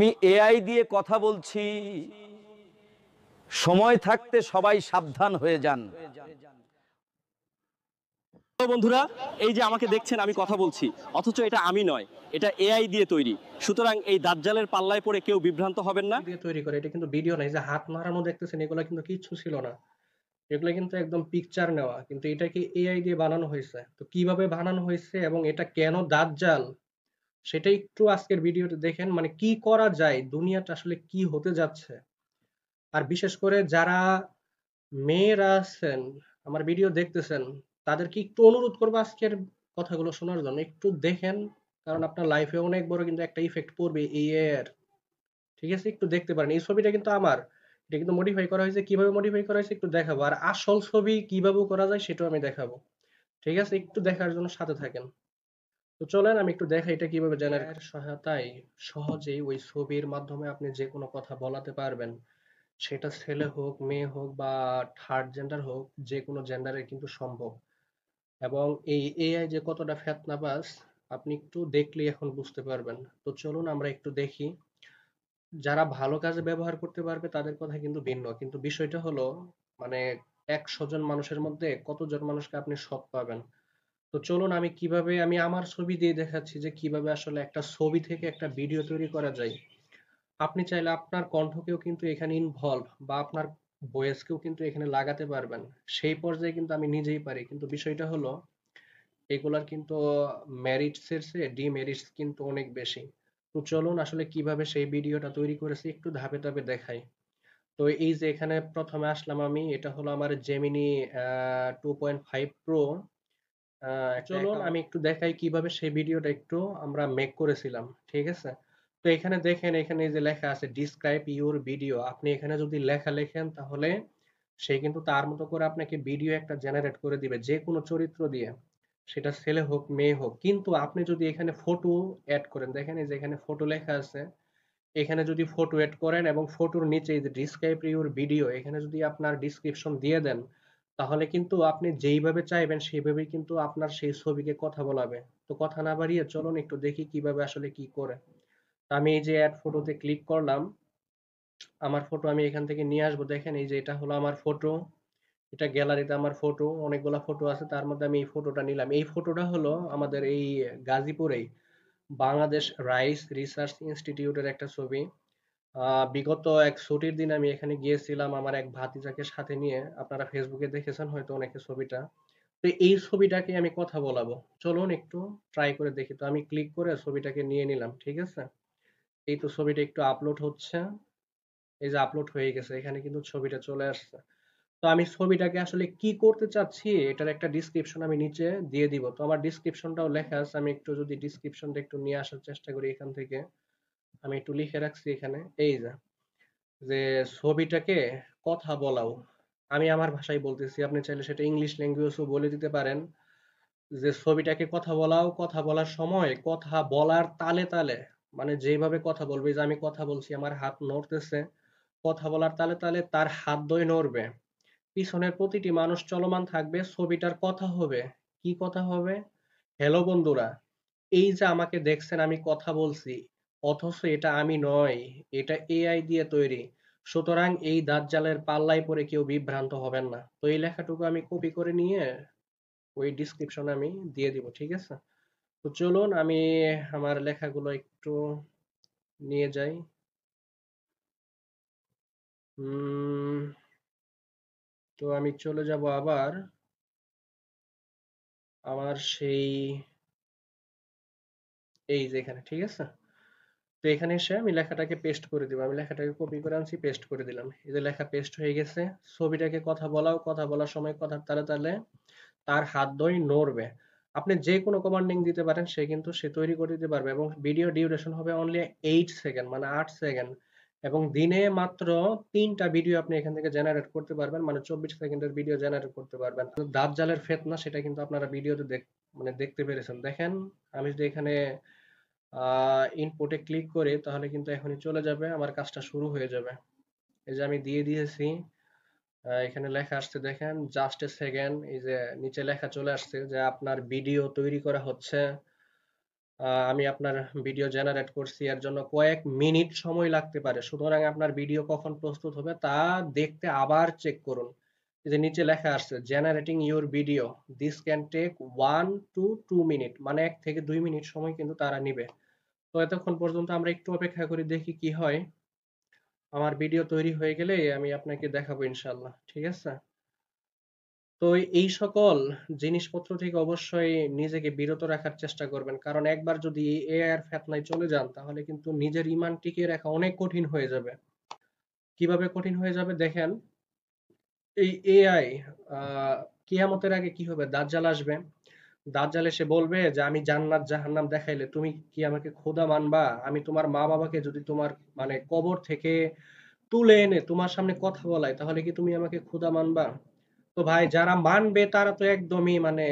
আমি এআই দিয়ে কথা বলছি, সময় থাকতে সবাই সাবধান হয়ে যান। বন্ধুরা, এই যে আমাকে দেখছেন আমি কথা বলছি, অথচ এটা আমি নয়, এটা এআই দিয়ে তৈরি। সুতরাং এই দাজ্জালের পাল্লায় পড়ে কেউ বিভ্রান্ত হবেন না। দিয়ে তৈরি করে, এটা কিন্তু ভিডিও না। এই যে হাত নাড়ানো দেখতেছেন, এগুলো কিন্তু কিচ্ছু ছিল না, এগুলো কিন্তু একদম পিকচার নেওয়া, কিন্তু এটাকে এআই দিয়ে বানানো হয়েছে। তো কিভাবে বানানো হয়েছে এবং এটা কেন দাজ্জাল, সেটা একটু আজকের ভিডিওতে দেখেন। মানে কি করা যায়, দুনিয়াটা আসলে কি হতে যাচ্ছে। আর বিশেষ করে যারা মেয়েরা আছেন, আমার ভিডিও দেখতেছেন, তাদেরকে একটু অনুরোধ করবো আজকের কথাগুলো শোনার জন্য। একটু দেখেন, কারণ আপনার লাইফে অনেক বড় কিন্তু একটা ইফেক্ট পড়বে এই এর। ঠিক আছে, একটু দেখতে পারেন। এই ছবিটা কিন্তু আমার, এটা কিন্তু মডিফাই করা হয়েছে। কিভাবে মডিফাই করা হয়েছে একটু দেখাবো, আর আসল ছবি কিভাবে করা যায় সেটাও আমি দেখাবো। ঠিক আছে, একটু দেখার জন্য সাথে থাকেন। তো চলেন আমি একটু দেখাই এটা কিভাবে জেনারেট সহায়তায় সহজেই ওই ছবির মাধ্যমে আপনি যে কোনো কথা বলাতে পারবেন। সেটা ছেলে হোক, মেয়ে হোক বা থার্ড জেন্ডার হোক, যে কোনো জেন্ডারের কিন্তু সম্ভব। এবং এই এআই যে কতটা ফেতনাবাজ, আপনি একটু দেখলেই এখন বুঝতে পারবেন। তো চলুন আমরা একটু দেখি। যারা ভালো কাজে ব্যবহার করতে পারবে তাদের কথা কিন্তু ভিন্ন, কিন্তু বিষয়টা হলো, মানে 100 জন মানুষের মধ্যে কতজন মানুষকে আপনি সৎ পাবেন। তো চলুন আমি আমার ছবি দিয়ে দেখাচ্ছি যে কিভাবে আসলে একটা ছবি থেকে একটা ভিডিও তৈরি করা যায়। আপনি চাইলে আপনার কণ্ঠকেও কিন্তু এখানে ইনভলভ, বা আপনার ভয়েসকেও কিন্তু এখানে লাগাতে পারবেন। সেই পর্যায়ে কিন্তু আমি নিজেই পারি, কিন্তু বিষয়টা হলো এগুলার কিন্তু মেরিটস এর চেয়ে ডিমেরিটস কিন্তু অনেক বেশি। তো চলুন আসলে কিভাবে সেই ভিডিওটা তৈরি করেছি একটু ধাপে ধাপে দেখাই। তো এই যে এখানে প্রথমে আসলাম আমি, এটা হলো আমার জেমিনি 2.5 প্রো। চলুন আমি একটু দেখাই কিভাবে সেই ভিডিওটা একটু আমরা মেক করেছিলাম। ঠিক আছে, তো এখানে দেখেন, এখানে এই যে লেখা আছে ডিসক্রাইব ইউর ভিডিও। আপনি এখানে যদি লেখা লেখেন তাহলে সে কিন্তু তার মতো করে আপনাকে ভিডিও একটা জেনারেট করে দিবে যে কোনো চরিত্র দিয়ে, সেটা ছেলে হোক মেয়ে হোক। কিন্তু আপনি যদি এখানে ফটো অ্যাড করেন, দেখেন এই যে এখানে ফটো লেখা আছে, এখানে যদি ফটো অ্যাড করেন এবং ফটোর নিচে এই যে ডিসক্রাইব ইউর ভিডিও, এখানে যদি আপনার ডিসক্রিপশন দিয়ে দেন, তাহলে কিন্তু আপনি যেইভাবে চাইবেন সেইভাবেই কিন্তু আপনার সেই ছবিকে কথা বলাবে। তো কথা না বাড়িয়ে চলুন একটু দেখি কিভাবে আসলে কি করে। তো আমি এই যে অ্যাড ফটোতে ক্লিক করলাম, আমার ফটো আমি এখান থেকে নিয়ে আসবো। দেখেন এই যে এটা হলো আমার ফটো, এটা গ্যালারিতে আমার ফটো, অনেকগুলা ফটো আছে, তার মধ্যে আমি এই ফটোটা নিলাম। এই ফটোটা হলো আমাদের এই গাজীপুরেই বাংলাদেশ রাইস রিসার্চ ইনস্টিটিউটের একটা ছবি। বিগত এক ছুটির দিন আমি এখানে গিয়েছিলাম আমার এক ভাতিজাকে সাথে নিয়ে। আপনারা ফেসবুকে দেখেছেন হয়তো অনেকে ছবিটা। তো এই ছবিটাকে আমি কথা বলাবো, চলুন একটু ট্রাই করে দেখি। তো আমি ক্লিক করে ছবিটাকে নিয়ে নিলাম। ঠিক আছে, এই তো ছবিটা একটু আপলোড হচ্ছে। এই যে আপলোড হয়ে গেছে, এখানে কিন্তু ছবিটা চলে আসছে। তো আমি ছবিটাকে আসলে কি করতে চাচ্ছি এটার একটা ডিসক্রিপশন আমি নিচে দিয়ে দিব। তো আমার ডিসক্রিপশনটাও লেখা আছে, আমি একটু যদি ডিসক্রিপশনটা একটু নিয়ে আসার চেষ্টা করি এখান থেকে। আমি একটু লিখে রাখছি এখানে, এই যে যে ছবিটাকে কথা বলাও। আমি আমার ভাষায় বলতেছি, আপনি চাইলে সেটা ইংলিশ ল্যাঙ্গুয়েজও বলে দিতে পারেন। যে ছবিটাকে কথা বলাও, কথা বলার সময় কথা বলার তালে তালে, মানে যেভাবে কথা বলবে, যে আমি কথা বলছি আমার হাত নড়তেছে, কথা বলার তালে তালে তার হাত দ্বয় নড়বে, পিছনের প্রতিটি মানুষ চলমান থাকবে, ছবিটার কথা হবে। কি কথা হবে? হ্যালো বন্ধুরা, এই যে আমাকে দেখছেন আমি কথা বলছি, অথচ এটা আমি নয়, এটা এআই দিয়ে তৈরি। সুতরাং এই দাজ্জালের পাল্লায় পড়ে কেউ বিভ্রান্ত হবেন না। তো এই লেখাটুকু আমি কপি করে নিয়ে ওই ডিসক্রিপশন আমি দিয়ে দিব। ঠিক আছে, তো চলুন আমি আমার লেখাগুলো একটু নিয়ে যাই। তো আমি চলে যাব আবার আমার সেই, এই যে এখানে। ঠিক আছে, তো এখানে এসে আমি লেখাটাকে পেস্ট করে দিব। আমি লেখাটাকে কপি করে আনছি, পেস্ট করে দিলাম। এই যে লেখা পেস্ট হয়ে গেছে। ছবিটাকে কথা বলাও, কথা বলার সময় কথার তালে তালে তার হাত দ্বয় নড়বে। আপনি যে কোনো কমান্ডিং দিতে পারেন, সে তৈরি করে দিতে পারবে। এবং ভিডিও ডিউরেশন হবে অনলি 8 সেকেন্ড, মানে 8 সেকেন্ড। এবং দিনে মাত্র 3টা ভিডিও আপনি এখান থেকে জেনারেট করতে পারবেন, মানে 24 সেকেন্ডের ভিডিও জেনারেট করতে পারবেন। দাজ্জালের ফেতনা সেটা কিন্তু আপনারা ভিডিওতে মানে দেখতে পেরেছেন। দেখেন আমি যদি এখানে ইনপুটে ক্লিক করি তাহলে কিন্তু এখনই চলে যাবে, আমার কাজটা শুরু হয়ে যাবে। এই যে আমি দিয়ে দিয়েছি, এখানে লেখা আসছে দেখেন জাস্ট এ সেকেন্ড। এই যে নিচে লেখা চলে আসছে যে আপনার ভিডিও তৈরি করা হচ্ছে, আমি আপনার ভিডিও জেনারেট করছি, এর জন্য কয়েক মিনিট সময় লাগতে পারে। সুতরাং আপনার ভিডিও কখন প্রস্তুত হবে তা দেখতে আবার চেক করুন। এই যে নিচে লেখা আসছে generating your video, this can take 1 to 2 minute, মানে 1 থেকে 2 মিনিট সময় কিন্তু তারা নিবে। তো এতক্ষণ পর্যন্ত আমরা একটু অপেক্ষা করি, দেখি কি হয়। আমার ভিডিও তৈরি হয়ে গেলে আমি আপনাকে দেখাবো ইনশাল্লাহ, ঠিক আছে? তো এই সকল জিনিসপত্র থেকে অবশ্যই নিজেকে বিরত রাখার চেষ্টা করবেন, কারণ একবার যদি এআই এর ফেতনায় চলে যান তাহলে কিন্তু নিজের ঈমান টিকিয়ে রাখা অনেক কঠিন হয়ে যাবে। কিভাবে কঠিন হয়ে যাবে দেখেন, এই এআই কিয়ামতের আগে কি হবে, দাজ্জাল আসবে। দাজ্জাল এসে বলবে যে আমি জান্নাত জাহান্নাম দেখাইলে তুমি কি আমাকে খোদা মানবা? আমি তোমার মা বাবাকে যদি তোমার মানে কবর থেকে তুলে এনে তোমার সামনে কথা বলাই তাহলে কি তুমি আমাকে খোদা মানবা? তো ভাই যারা মানবে তারা তো একদমই মানে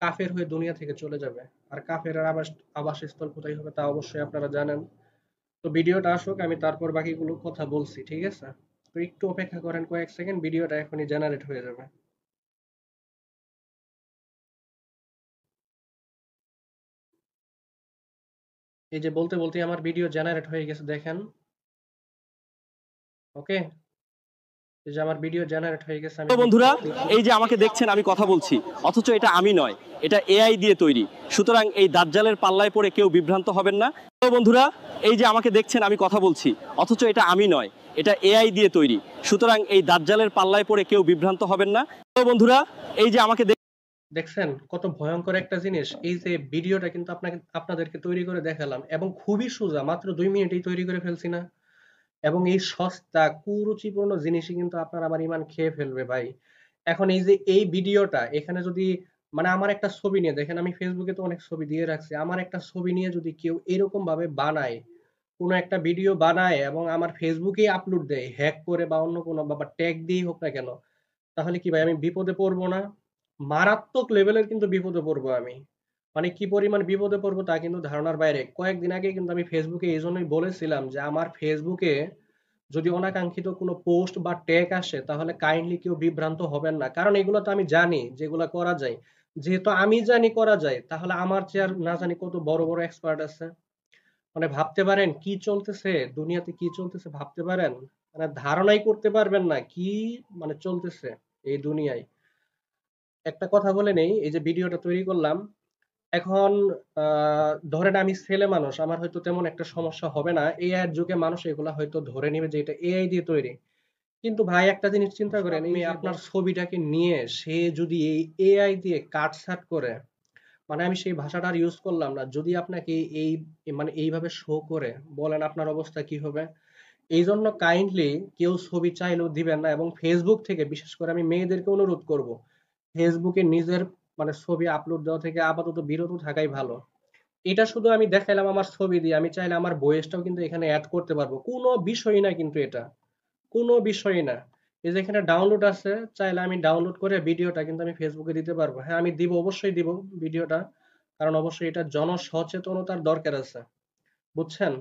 কাফের হয়ে দুনিয়া থেকে চলে যাবে। আর কাফেরের আবাসস্থল কোথায় হবে তা অবশ্যই আপনারা জানেন। তো ভিডিওটা আসুক, আমি তারপর বাকিগুলো কথা বলছি, ঠিক আছে? তো একটু অপেক্ষা করেন কয়েক সেকেন্ড, ভিডিওটা এখনই জেনারেট হয়ে যাবে। এই যে বলতে বলতে আমার ভিডিও জেনারেট হয়ে গেছে, দেখেন। ওকে, এই যে আমার ভিডিও জেনারেট হয়ে গেছে, আমি তো বন্ধুরা, দেখতেছি। এই যে আমাকে দেখছেন আমি কথা বলছি, অথচ এটা আমি নয়, এটা এআই দিয়ে তৈরি। সুতরাং এই দাজ্জালের পাল্লায় পড়ে কেউ বিভ্রান্ত হবেন না। তো বন্ধুরা, এই যে আমাকে দেখছেন আমি কথা বলছি, অথচ এটা আমি নয়, এটা এআই দিয়ে তৈরি। সুতরাং এই দাজ্জালের পাল্লায় পড়ে কেউ বিভ্রান্ত হবেন না। তো বন্ধুরা, এই যে আমাকে দেখছেন কত ভয়ঙ্কর একটা জিনিস। এই যে ভিডিওটা কিন্তু আপনাদেরকে তৈরি করে দেখালাম এবং খুবই সোজা, মাত্র 2 মিনিটেই তৈরি করে ফেলছি না? এবং এই সস্তা কুরুচিপূর্ণ জিনিসই কিন্তু আপনার আমার ইমান খেয়ে ফেলবে ভাই। এখন এই যে এই ভিডিওটা এখানে যদি মানে আমার একটা ছবি নিয়ে দেখেন, আমি ফেসবুকে তো অনেক ছবি দিয়ে রাখছি, আমার একটা ছবি নিয়ে যদি কেউ এরকম ভাবে বানায়, কোনো একটা ভিডিও বানায় এবং আমার ফেসবুকে আপলোড দেয় হ্যাক করে বা অন্য কোনো বা ট্যাগ দিয়েই হোক না কেন, তাহলে কি ভাই আমি বিপদে পড়বো না? মারাত্মক লেভেলের কিন্তু বিপদে পড়বো আমি। মানে কি পরিমাণ বিপদে পড়বো তা কিন্তু ধারণার বাইরে। কয়েকদিন আগে কিন্তু আমি ফেসবুকে এই জন্যই বলেছিলাম যে আমার ফেসবুকে যদি অনাকাঙ্ক্ষিত কোনো পোস্ট বা ট্যাগ আসে তাহলে কাইন্ডলি কেউ বিভ্রান্ত হবেন না, কারণ এগুলো তো আমি জানি যেগুলো করা যায়। যেহেতু আমি জানি করা যায়, তাহলে আমার চেয়ে আর না জানি কত বড় বড় এক্সপার্ট আছে। মানে ভাবতে পারেন কি চলতেছে দুনিয়াতে, কি চলতেছে ভাবতে পারেন? মানে ধারণাই করতে পারবেন না কি মানে চলতেছে এই দুনিয়ায়। একটা কথা বলে নেই, এই যে ভিডিওটা তৈরি করলাম, এখন ধরেন আমি ছেলে মানুষ, আমার হয়তো তেমন একটা সমস্যা হবে না। এআই এর যুগে মানুষ এগুলা হয়তো ধরে নেবে যে এটা এআই দিয়ে তৈরি। কিন্তু ভাই একটা জিনিস চিন্তা করেন, এই যে আপনার ছবিটাকে নিয়ে সে যদি এই এআই দিয়ে কাটছাঁট করে, মানে আমি সেই ভাষাটা আর ইউজ করলাম না, যদি আপনাকে এই মানে এইভাবে শো করে, বলেন আপনার অবস্থা কি হবে? এই জন্য কাইন্ডলি কেউ ছবি চাইলেও দিবেন না, এবং ফেসবুক থেকে বিশেষ করে আমি মেয়েদেরকে অনুরোধ করব, ফেসবুকে নিজের মানে ছবি আপলোড দেওয়া থেকে আপাতত বিরত থাকাই ভালো। এটা শুধু আমি দেখাইলাম আমার ছবি দিয়ে, আমি চাইলে আমার ভয়েসটাও কিন্তু এখানে অ্যাড করতে পারবো, কোনো বিষয় না কিন্তু এটা, কোনো বিষয়ই না। এই যে এখানে ডাউনলোড আছে, চাইলে আমি ডাউনলোড করে ভিডিওটা কিন্তু আমি ফেসবুকে দিতে পারবো। হ্যাঁ আমি দিব, অবশ্যই দিব ভিডিওটা, কারণ অবশ্যই এটা জনসচেতনতার দরকার আছে, বুঝছেন?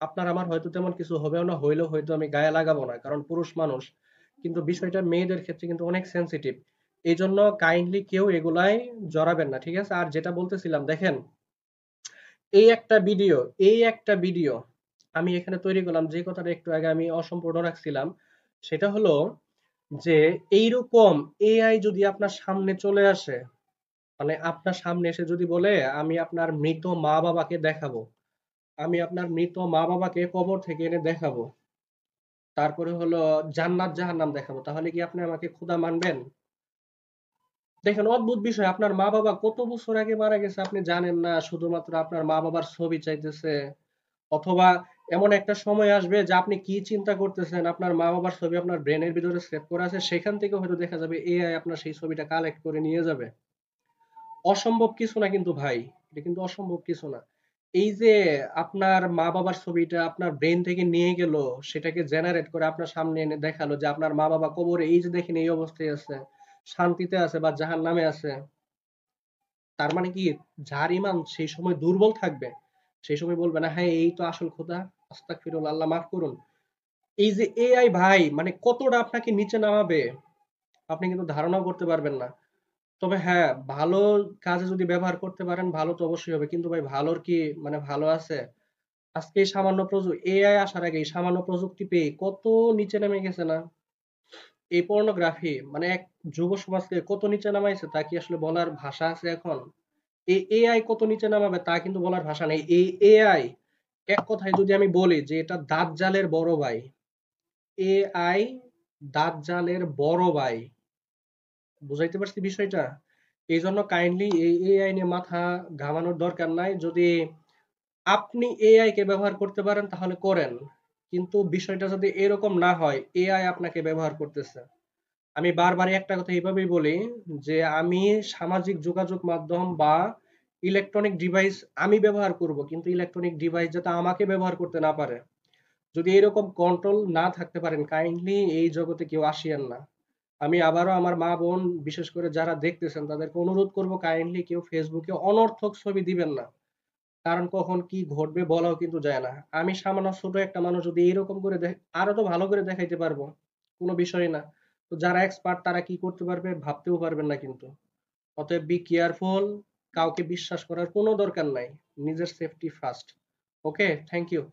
আপনার আমার হয়তো তেমন কিছু হবেও না, হইলেও হয়তো আমি গায়ে লাগাবো না, কারণ পুরুষ মানুষ। কিন্তু বিষয়টা মেয়েদের ক্ষেত্রে কিন্তু অনেক সেনসিটিভ। এই জন্য কাইন্ডলি কেউ এগুলাই জড়াবেন না, ঠিক আছে? আর যেটা বলতেছিলাম দেখেন, এই একটা ভিডিও, এই একটা ভিডিও আমি এখানে তৈরি করলাম, যে কথাটা একটু আগে আমি অসম্পূর্ণ রাখছিলাম, সেটা হলো যে এইরকম এআই যদি আপনার সামনে চলে আসে, মানে আপনার সামনে এসে যদি বলে আমি আপনার মৃত মা বাবাকে দেখাবো, আমি আপনার মৃত মা বাবাকে কবর থেকে এনে দেখাবো, তারপরে হলো জান্নাত জাহান্নাম দেখাবো, তাহলে কি আপনি আমাকে খোদা মানবেন? দেখেন অদ্ভুত বিষয়, আপনার মা বাবা কত বছর আগে মারা গেছে আপনি জানেন না, শুধুমাত্র আপনার মা বাবার ছবি চাইতেছে। অথবা এমন একটা সময় আসবে যে আপনি কি চিন্তা করতেছেন আপনার মা বাবার ছবি আপনার ব্রেনের ভিতরে সেভ করা আছে, সেখান থেকে হয়তো দেখা যাবে এআই আপনার সেই ছবিটা কালেক্ট করে নিয়ে যাবে। অসম্ভব কিছু না কিন্তু ভাই, এটা কিন্তু অসম্ভব কিছু না। এই যে আপনার মা বাবার ছবিটা আপনার ব্রেন থেকে নিয়ে গেল, সেটাকে জেনারেট করে আপনার সামনে এনে দেখালো যে আপনার মা বাবা কবরে এই যে দেখেন এই অবস্থায় আছে, শান্তিতে আছে বা জাহান্নামে আছে। তার মানে কি, যার ইমান সেই সময় দুর্বল থাকবে, সেই সময় বলবে না হ্যাঁ এই তো আসল খোদা, আস্তাগফিরুল্লাহ, আল্লাহ মাফ করুন। এই যে এআই ভাই মানে কতটা আপনাকে নিচে নামাবে আপনি কিন্তু ধারণাও করতে পারবেন না। তবে হ্যাঁ, ভালো কাজে যদি ব্যবহার করতে পারেন ভালো তো অবশ্যই হবে। কিন্তু ভাই ভালোর কি মানে ভালো আছে? আজকে এই সামান্য এআই আসার আগে এই সামান্য প্রযুক্তি পেয়ে কত নিচে নেমে গেছে না? এই পর্নোগ্রাফি মানে এক যুব সমাজকে কত নিচে নামাইছে তা কি আসলে বলার ভাষা আছে এখন? এই এআই কত নিচে নামাবে তা কিন্তু বলার ভাষা নেই। এই এআই এক কথায় যদি আমি বলি যে এটা দাজ্জালের বড় ভাই। এআই দাজ্জালের বড় ভাই। বুঝাইতে পারছি বিষয়টা? এইজন্য কাইন্ডলি এই এআই নিয়ে মাথা ঘামানোর দরকার নাই। যদি আপনি এআই কে ব্যবহার করতে পারেন তাহলে করেন। কিন্তু বিষয়টা যদি এরকম না হয় এআই আপনাকে ব্যবহার করতেছে। আমি বারবারই একটা কথা এভাবেই বলি যে আমি সামাজিক যোগাযোগ মাধ্যম বা ইলেকট্রনিক ডিভাইস আমি ব্যবহার করব কিন্তু ইলেকট্রনিক ডিভাইস যাতে আমাকে ব্যবহার করতে না পারে। যদি এরকম কন্ট্রোল না থাকতে পারেন কাইন্ডলি এই জগতে কেউ আসিয়েন না। আমি আবারও আমার মা বোন বিশেষ করে যারা দেখতেছেন তাদেরকে অনুরোধ করব কাইন্ডলি কেউ ফেসবুকে অনর্থক ছবি দিবেন না। কারণ কখন কি ঘটবে বলাও কিন্তু যায় না। আমি সামান্য ছোট একটা মানুষ যদি এরকম করে আরো তো ভালো করে দেখাইতে পারবো। কোনো বিষয় না। তো যারা এক্সপার্ট তারা কি করতে পারবে ভাবতেও পারবেন না কিন্তু। অতএব বি কেয়ারফুল। কাউকে বিশ্বাস করার কোনো দরকার নাই। নিজের safety first. Okay, thank you.